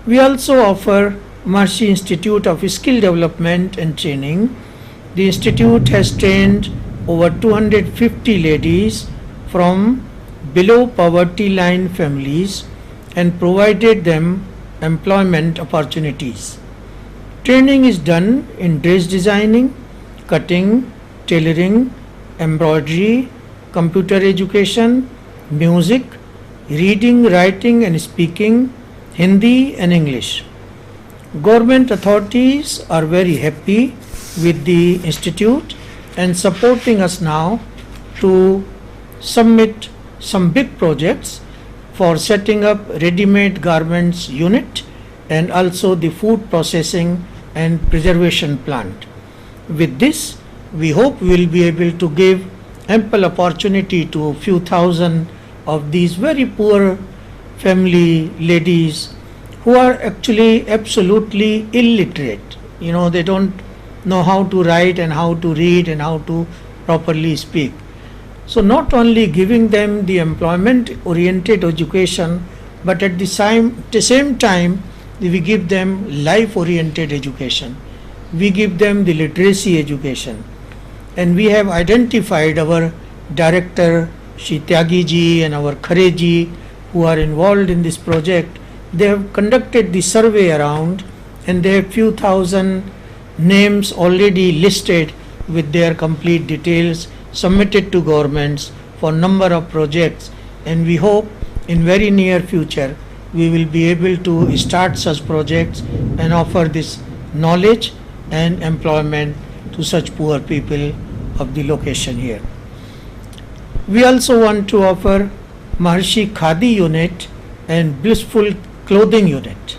We also offer Maharishi Institute of Skill Development and Training. The institute has trained over 250 ladies from below poverty line families and provided them employment opportunities. Training is done in dress designing, cutting, tailoring, embroidery, computer education, music, reading, writing and speaking, Hindi and English. Government authorities are very happy with the institute and supporting us now to submit some big projects for setting up ready-made garments unit and also the food processing and preservation plant. With this, we hope we will be able to give ample opportunity to a few thousand of these very poor family ladies who are actually absolutely illiterate. They don't know how to write and how to read and how to properly speak. So not only giving them the employment oriented education, but at the same time we give them life oriented education. We give them the literacy education. And we have identified our director Shri Tyagi ji and our Khare ji who are involved in this project. They have conducted the survey around and they have few thousand names already listed with their complete details submitted to governments for number of projects, and we hope in very near future we will be able to start such projects and offer this knowledge and employment to such poor people of the location here. We also want to offer Maharishi Khadi unit and Blissful Clothing unit.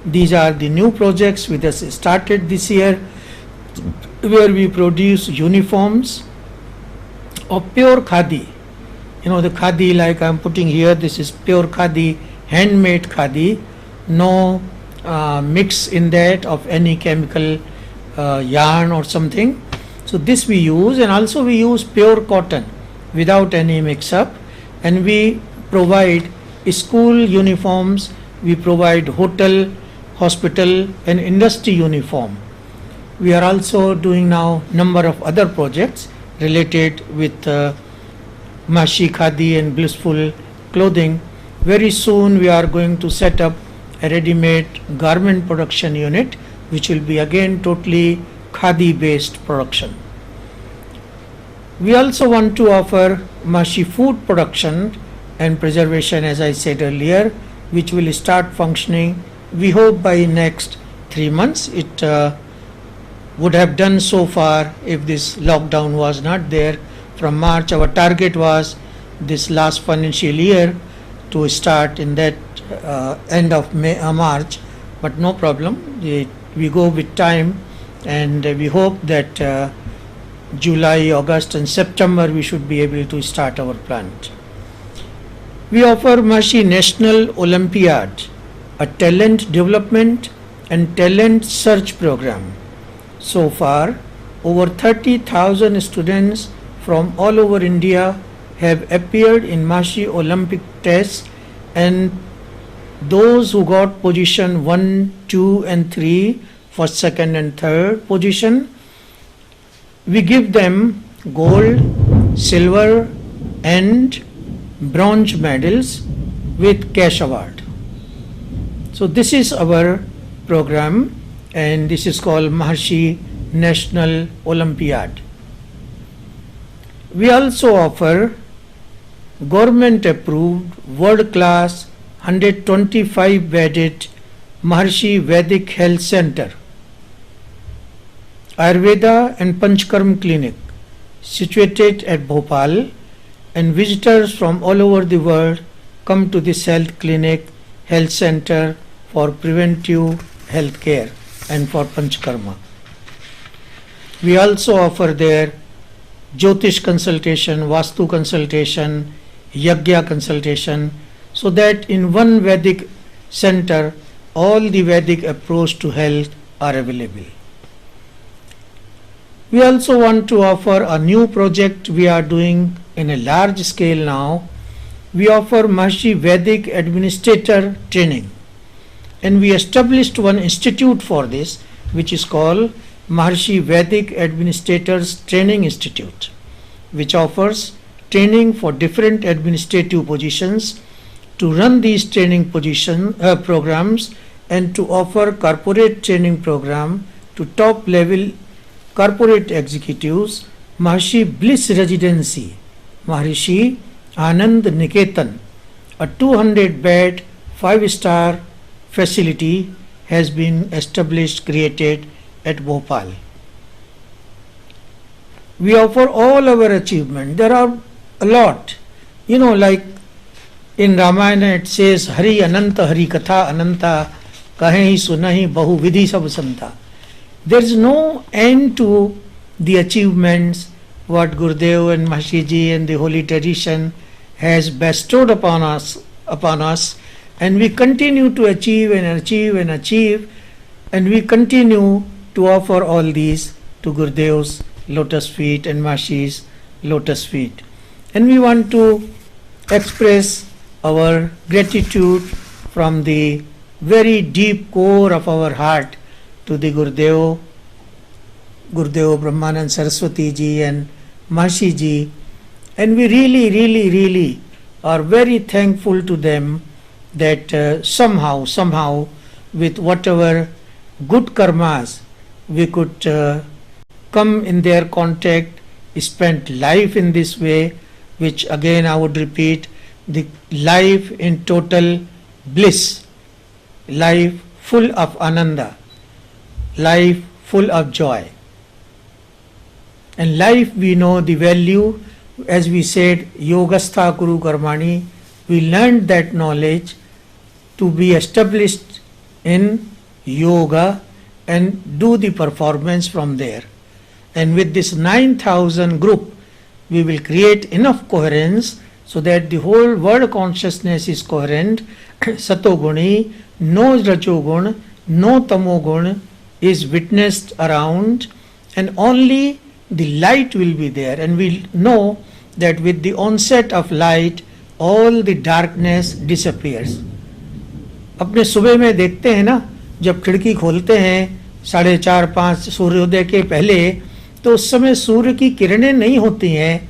These are the new projects which has started this year, where we produce uniforms of pure khadi. The khadi like I am putting here, this is pure khadi, handmade khadi, no mix in that of any chemical yarn or something. So this we use, and also we use pure cotton without any mix up, and we provide school uniforms, we provide hotel, hospital and industry uniform. We are also doing now number of other projects related with Maharishi Khadi and Blissful Clothing. Very soon we are going to set up a ready-made garment production unit which will be again totally khadi based production. We also want to offer Maharishi food production and preservation, as I said earlier, which will start functioning, we hope, by next 3 months. It would have done so far if this lockdown was not there. From March, our target was this last financial year to start in that end of March, but no problem. We go with time, and we hope that July, August and September we should be able to start our plant. We offer Maharishi National Olympiad, a talent development and talent search program. So far, over 30,000 students from all over India have appeared in Maharishi Olympic tests, and those who got position 1, 2 and 3, first, second and third position, we give them gold, silver and bronze medals with cash award. So this is our program, and this is called Maharishi National Olympiad. We also offer government approved world class 125 bedded Maharishi Vedic Health Center, Ayurveda and Panchkarma clinic situated at Bhopal, and visitors from all over the world come to this health center for preventive health care and for Panchkarma. We also offer there Jyotish consultation, Vastu consultation, Yagya consultation, so that in one Vedic center all the Vedic approach to health are available. We also want to offer a new project we are doing in a large scale now. We offer Maharishi Vedic Administrator Training, and we established one institute for this, which is called Maharishi Vedic Administrators Training Institute, which offers training for different administrative positions, to run these training programs, and to offer corporate training program to top level corporate executives. Maharishi Bliss Residency, Maharishi Anand Niketan, a 200-bed 5-star facility has been established, created at Bhopal. We offer all our achievement. There are a lot. Like in Ramayana it says, Hari Ananta Hari Katha Ananta Kahe Sunahi Bahu Vidhi Sab Santa. There is no end to the achievements what Gurudev and Maharishi Ji and the holy tradition has bestowed upon us, and we continue to achieve and achieve and achieve, and we continue to offer all these to Gurudev's lotus feet and Maharishi's lotus feet. And we want to express our gratitude from the very deep core of our heart to the Gurudev Brahmanand Saraswati Ji and Maharishi Ji, and we really are very thankful to them that somehow with whatever good karmas we could come in their contact, spent life in this way, which again I would repeat, the life in total bliss, life full of ananda, life full of joy. And life, we know the value, as we said, Yogastha Kuru Karmani, we learned that knowledge to be established in yoga and do the performance from there. And with this 9,000 group, we will create enough coherence so that the whole world consciousness is coherent. Satoguni, no Rajogun, no Tamogun is witnessed around, and only the light will be there. And we know that with the onset of light, all the darkness disappears. अपने सुबह में देखते हैं ना, जब खिड़की खोलते हैं 4:30-5 सूर्योदय के पहले, तो उस समय सूर्य की किरणें नहीं होती हैं,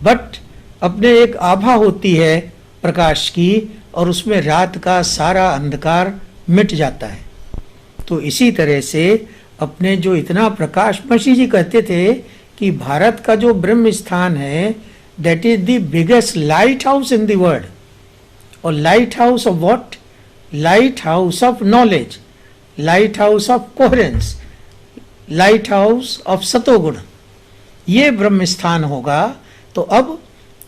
बट अपने एक आभा होती है प्रकाश की, और उसमें रात का सारा अंधकार मिट जाता है. तो इसी तरह से अपने जो इतना प्रकाश, महर्षि जी कहते थे कि भारत का जो ब्रह्म स्थान है, that is the biggest lighthouse in the world. और lighthouse of what? Lighthouse of knowledge, lighthouse of coherence, lighthouse of satoguna. ये ब्रह्म स्थान होगा. तो अब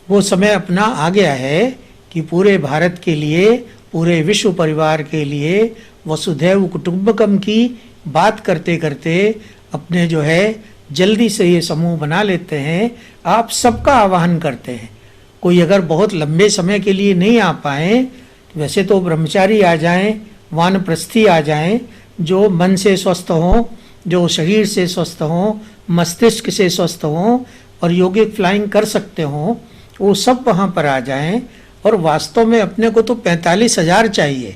वो समय अपना आ गया है कि पूरे भारत के लिए, पूरे विश्व परिवार के लिए वसुधैव कुटुंबकम की बात करते करते अपने जो है जल्दी से ये समूह बना लेते हैं. आप सबका आह्वान करते हैं. कोई अगर बहुत लंबे समय के लिए नहीं आ पाए, वैसे तो ब्रह्मचारी आ जाएं, वानप्रस्थी आ जाएं, जो मन से स्वस्थ हों, जो शरीर से स्वस्थ हों, मस्तिष्क से स्वस्थ हों और योगिक फ्लाइंग कर सकते हों, वो सब वहाँ पर आ जाएं. और वास्तव में अपने को तो 45,000 चाहिए.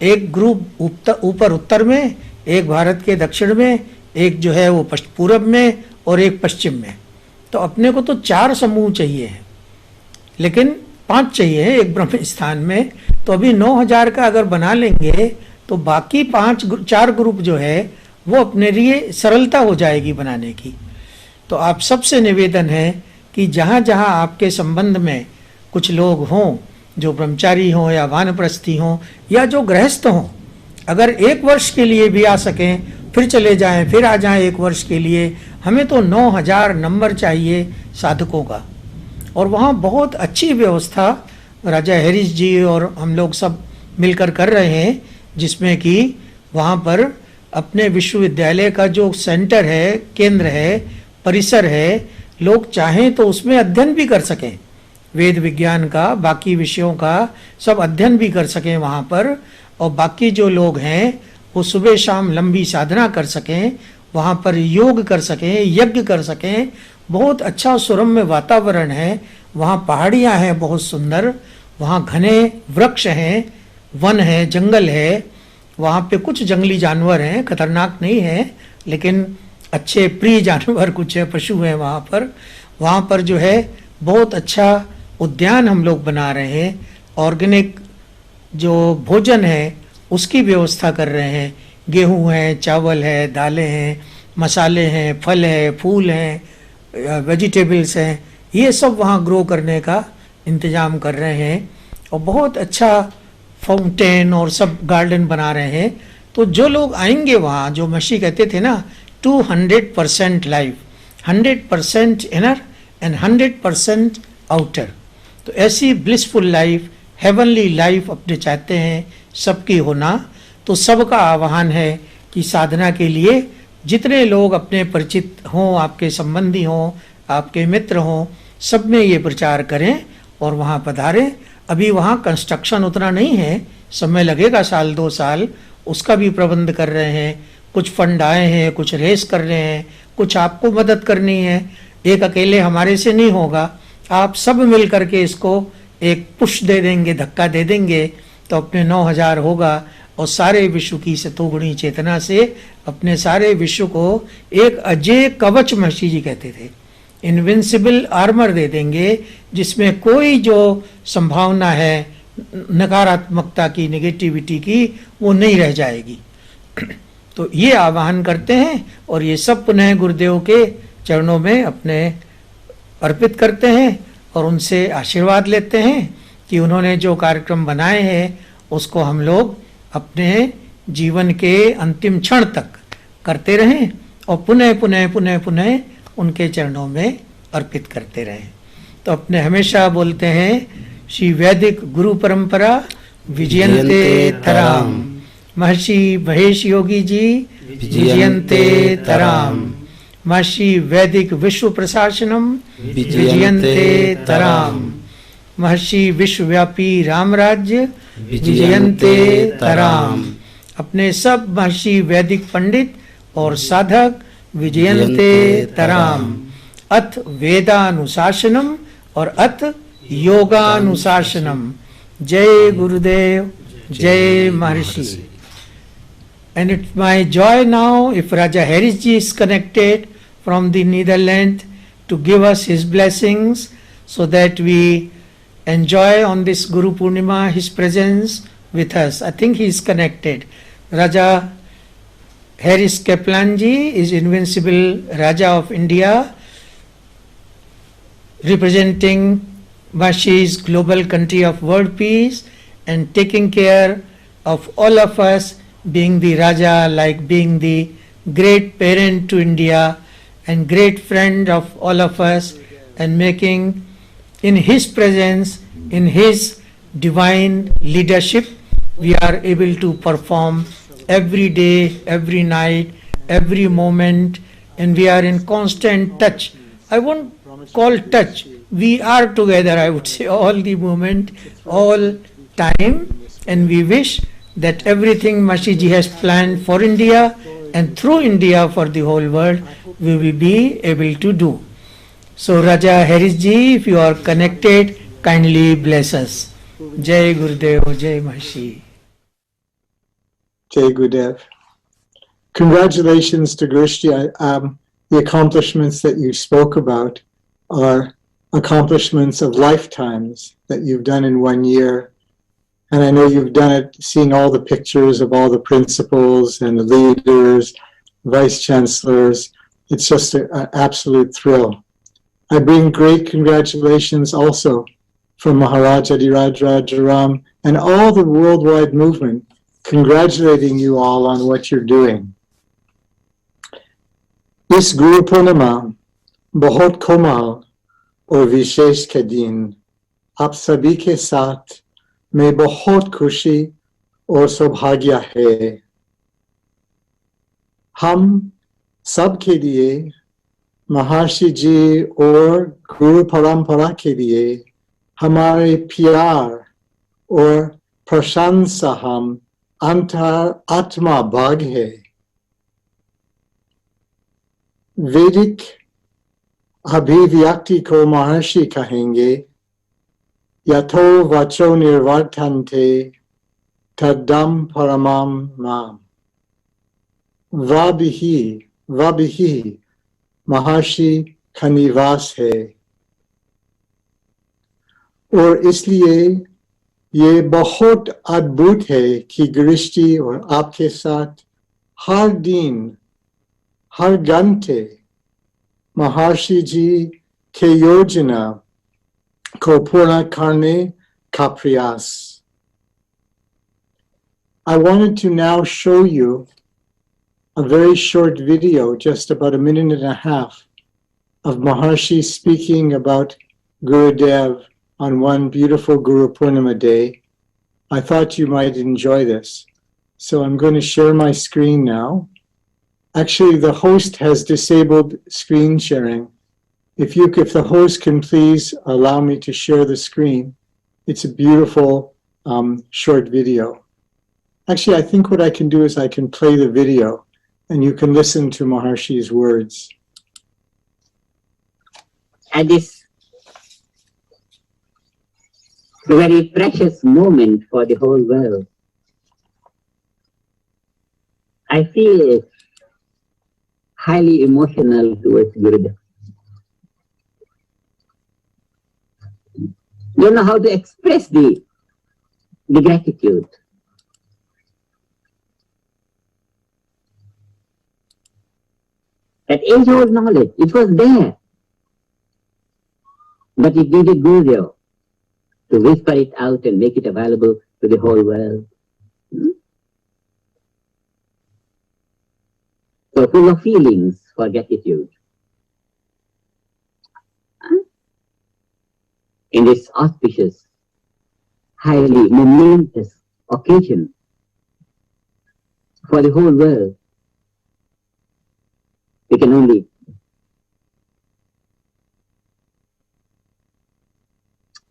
एक ग्रुप ऊपर उत्तर में, एक भारत के दक्षिण में, एक जो है वो पूरब में, और एक पश्चिम में. तो अपने को तो 4 समूह चाहिए हैं, लेकिन 5 चाहिए एक ब्रह्म स्थान में. तो अभी 9,000 का अगर बना लेंगे तो बाकी 4 ग्रुप जो है वो अपने लिए सरलता हो जाएगी बनाने की. तो आप सबसे निवेदन है कि जहाँ जहाँ आपके संबंध में कुछ लोग हों, जो ब्रह्मचारी हों या वानप्रस्थी हों या जो गृहस्थ हों, अगर 1 वर्ष के लिए भी आ सकें, फिर चले जाएं, फिर आ जाएं 1 वर्ष के लिए. हमें तो 9,000 नंबर चाहिए साधकों का. और वहाँ बहुत अच्छी व्यवस्था राजा हैरिस जी और हम लोग सब मिलकर कर रहे हैं, जिसमें कि वहाँ पर अपने विश्वविद्यालय का जो सेंटर है, केंद्र है, परिसर है, लोग चाहें तो उसमें अध्ययन भी कर सकें. वेद विज्ञान का, बाकी विषयों का सब अध्ययन भी कर सकें वहाँ पर. और बाकी जो लोग हैं वो सुबह शाम लंबी साधना कर सकें. वहाँ पर योग कर सकें, यज्ञ कर सकें। बहुत अच्छा सुरम्य वातावरण है, वहाँ पहाड़ियाँ हैं बहुत सुंदर, वहाँ घने वृक्ष हैं, वन है, जंगल है, वहाँ पे कुछ जंगली जानवर हैं, खतरनाक नहीं है लेकिन अच्छे प्रिय जानवर कुछ है, पशु हैं वहाँ पर जो है बहुत अच्छा उद्यान हम लोग बना रहे हैं। ऑर्गेनिक जो भोजन है उसकी व्यवस्था कर रहे हैं, गेहूं है, चावल है, दालें हैं, मसाले हैं, फल है, फूल हैं, वेजिटेबल्स हैं, ये सब वहाँ ग्रो करने का इंतज़ाम कर रहे हैं। और बहुत अच्छा फाउंटेन और सब गार्डन बना रहे हैं। तो जो लोग आएंगे वहाँ, जो मसीह कहते थे ना 200% लाइफ, 100% इनर एंड 100% आउटर, तो ऐसी ब्लिसफुल लाइफ, हेवनली लाइफ अपने चाहते हैं सबकी होना। तो सबका आह्वान है कि साधना के लिए जितने लोग अपने परिचित हों, आपके संबंधी हों, आपके मित्र हों, सब में ये प्रचार करें और वहाँ पधारें। अभी वहाँ कंस्ट्रक्शन उतना नहीं है, समय लगेगा 1-2 साल, उसका भी प्रबंध कर रहे हैं। कुछ फंड आए हैं, कुछ रेस कर रहे हैं, कुछ आपको मदद करनी है, एक अकेले हमारे से नहीं होगा। आप सब मिल करके इसको एक पुश दे देंगे, धक्का दे देंगे तो अपने 9000 होगा और सारे विश्व की सतोगुणी चेतना से अपने सारे विश्व को एक अजय कवच, मसीह जी कहते थे, इनविंसिबल आर्मर दे देंगे, जिसमें कोई जो संभावना है नकारात्मकता की, नेगेटिविटी की, वो नहीं रह जाएगी। तो ये आह्वान करते हैं और ये सब पुनः गुरुदेव के चरणों में अपने अर्पित करते हैं और उनसे आशीर्वाद लेते हैं कि उन्होंने जो कार्यक्रम बनाए हैं उसको हम लोग अपने जीवन के अंतिम क्षण तक करते रहें और पुनः पुनः पुनः पुनः उनके चरणों में अर्पित करते रहें। तो अपने हमेशा बोलते हैं श्री वैदिक गुरु परंपरा विजयन्ते तराम, महर्षि महेश योगी जी विजयन्ते तराम, महर्षि वैदिक विश्व प्रशासनम विजयन्ते तराम, महर्षि विश्वव्यापी राम राज्य विजयन्ते तराम। अपने सब महर्षि वैदिक पंडित और साधक विजयन्ते तराम। अथ वेदानुशासनम और अथ योगानुशासनम। जय गुरुदेव, जय महर्षि। And it's my joy now if Raja Harris ji is connected from the Netherlands to give us his blessings so that we enjoy on this Guru Purnima his presence with us. I think he is connected. Raja Harris Kaplan ji is Invincible Raja of India, representing Mashi's global country of world peace and taking care of all of us, being the Raja, like being the great parent to India and great friend of all of us, and making in his presence, in his divine leadership, we are able to perform every day, every night, every moment, and we are in constant touch. I won't call touch, we are together, I would say, all the moment, all time, and we wish that everything Mashi ji has planned for India and through India for the whole world, we will be able to do. So Raja Harris ji, if you are connected, kindly bless us. Jai Gurudev, Jai Mashi. Jai Gurudev. Congratulations to Grishti. The accomplishments that you spoke about are accomplishments of lifetimes that you've done in 1 year. And I know you've done it seeing all the pictures of all the principals and the leaders, vice chancellors. It's just an absolute thrill. I bring great congratulations also from Maharaja Adhiraj Rajaram and all the worldwide movement, congratulating you all on what you're doing. इस गुरु पूर्णिमा बहुत कोमल और विशेष के दिन आप सभी के साथ में बहुत खुशी और सौभाग्य है। हम सब के लिए महर्षि जी और गुरु परंपरा के लिए हमारे प्यार और प्रशंसा हम अंतर आत्मा भाग है। वैदिक अभिव्यक्ति को महर्षि कहेंगे। यथो वचो निर्वर्तन्ते तद्दम परमम माम। वबिहि महर्षि का निवास है। और इसलिए ये बहुत अद्भुत है कि गृष्टि और आपके साथ हर दिन, हर घंटे महर्षि जी के योजना को पूर्ण करने का प्रयास। I wanted to now show you a very short video, just about a minute and a half, of Maharshi speaking about Gurudev on one beautiful Guru Purnima day. I thought you might enjoy this. So I'm going to share my screen now. Actually, the host has disabled screen sharing. If the host can please allow me to share the screen. It's a beautiful short video. Actually, I think what I can do is I can play the video and you can listen to Maharshi's words. At this very precious moment for the whole world, I feel highly emotional towards Gurudev. Don't know how to express the gratitude. That age-old knowledge, it was there. But it needed Gurudev to whisper it out and make it available to the whole world. So full of feelings for gratitude. In this auspicious, highly momentous occasion for the whole world, we can only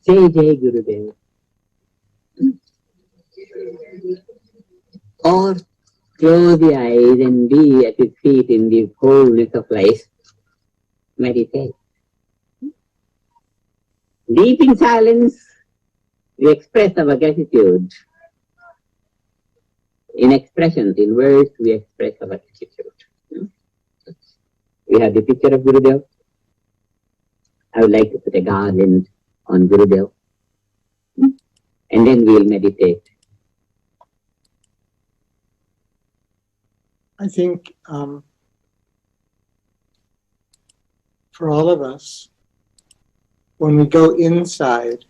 say Jai Gurudev, or close the eyes and be at his feet in the wholeness of life. Meditate. Deep in silence, we express our gratitude. In expressions, in words, we express our gratitude. We have the picture of Gurudev. I would like to put a garland on Gurudev. And then we'll meditate. I think for all of us, when we go inside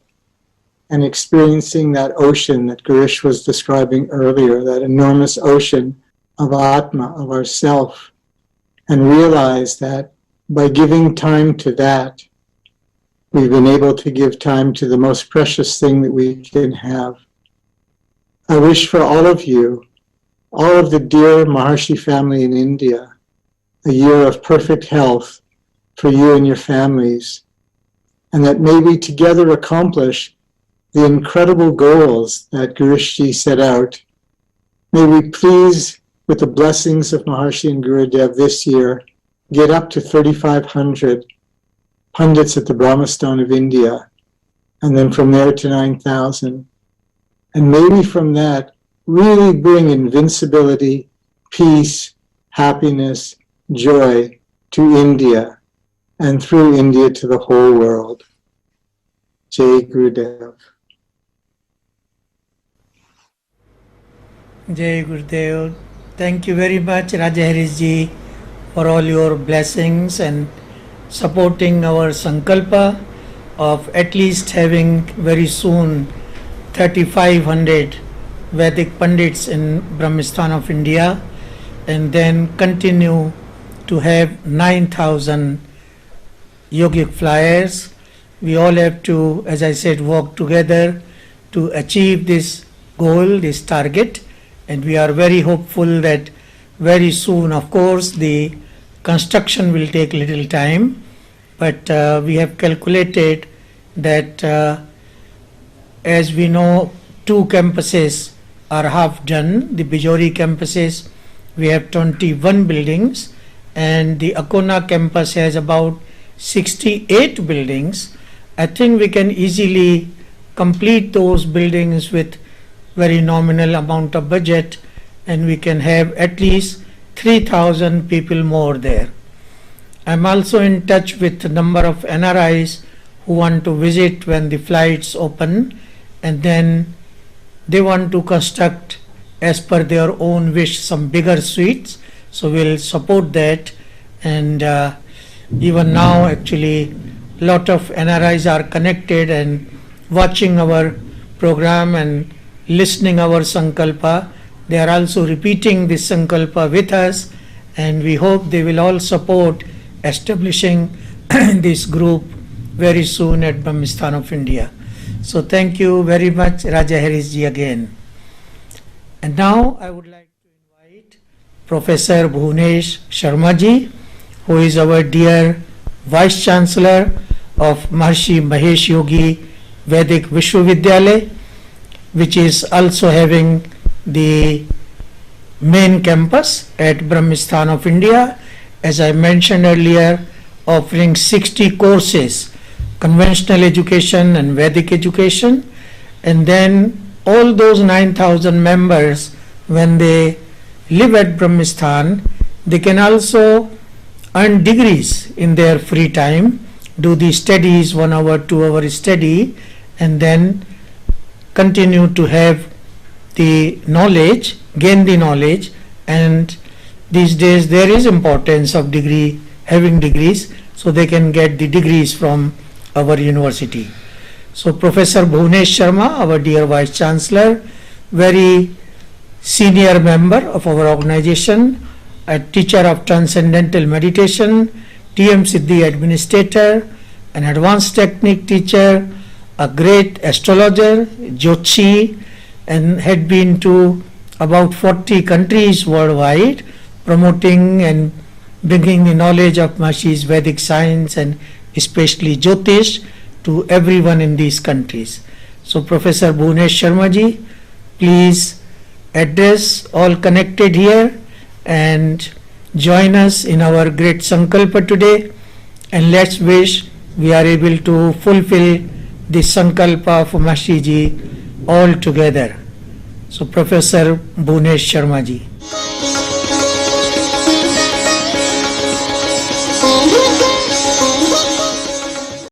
and experiencing that ocean that Girish was describing earlier, that enormous ocean of Atma, of ourself, and realize that by giving time to that, we've been able to give time to the most precious thing that we can have. I wish for all of you, all of the dear Maharshi family in India, a year of perfect health for you and your families, and that may we together accomplish the incredible goals that Girishji set out. May we please, with the blessings of Maharshi and Gurudev this year, get up to 3,500 Pandits at the Brahmastone of India, and then from there to 9,000. And maybe from that, really bring invincibility, peace, happiness, joy to India, and through India to the whole world. Jai Gurudev. Jai Gurudev. Thank you very much, Raja Harish ji, for all your blessings and supporting our sankalpa of at least having very soon 3,500 Vedic Pandits in Brahmistan of India, and then continue to have 9,000 yogic flyers. We all have to, as I said, work together to achieve this goal, this target, and we are very hopeful that very soon, of course, the construction will take little time, but we have calculated that as we know, 2 campuses are half done. The Bijori campuses, we have 21 buildings, and the Akona campus has about 68 buildings. I think we can easily complete those buildings with very nominal amount of budget, and we can have at least 3,000 people more there. I'm also in touch with a number of NRIs who want to visit when the flights open, and then they want to construct as per their own wish some bigger suites. So we'll support that, and even now actually lot of NRIs are connected and watching our program and listening our Sankalpa. They are also repeating this Sankalpa with us, and we hope they will all support establishing this group very soon at Brahmistan of India. So thank you very much, Raja Harris ji, again. And now I would like to invite Professor Bhunesh Sharma ji, who is our dear Vice Chancellor of Maharishi Mahesh Yogi Vedic Vishwavidyalaya, which is also having the main campus at Brahmistan of India. As I mentioned earlier, offering 60 courses, conventional education and Vedic education, and then all those 9,000 members, when they live at Brahmistan, they can also earn degrees in their free time, do the studies, 1 hour, 2 hour study, and then continue to have the knowledge, gain the knowledge. And these days there is importance of degree, having degrees, so they can get the degrees from our university. So Professor Bhunesh Sharma, our dear Vice Chancellor, very senior member of our organization, a teacher of transcendental meditation, TM Siddhi administrator, an advanced technique teacher, a great astrologer, Jyotishi, and had been to about 40 countries worldwide, promoting and bringing the knowledge of Maharishi Vedic science and especially Jyotish to everyone in these countries. So Professor Bhunesh Sharma ji, please address all connected here and join us in our great Sankalpa today, and let's wish we are able to fulfill the Sankalpa of Maharishi ji all together. So Professor Bhunesh Sharma ji.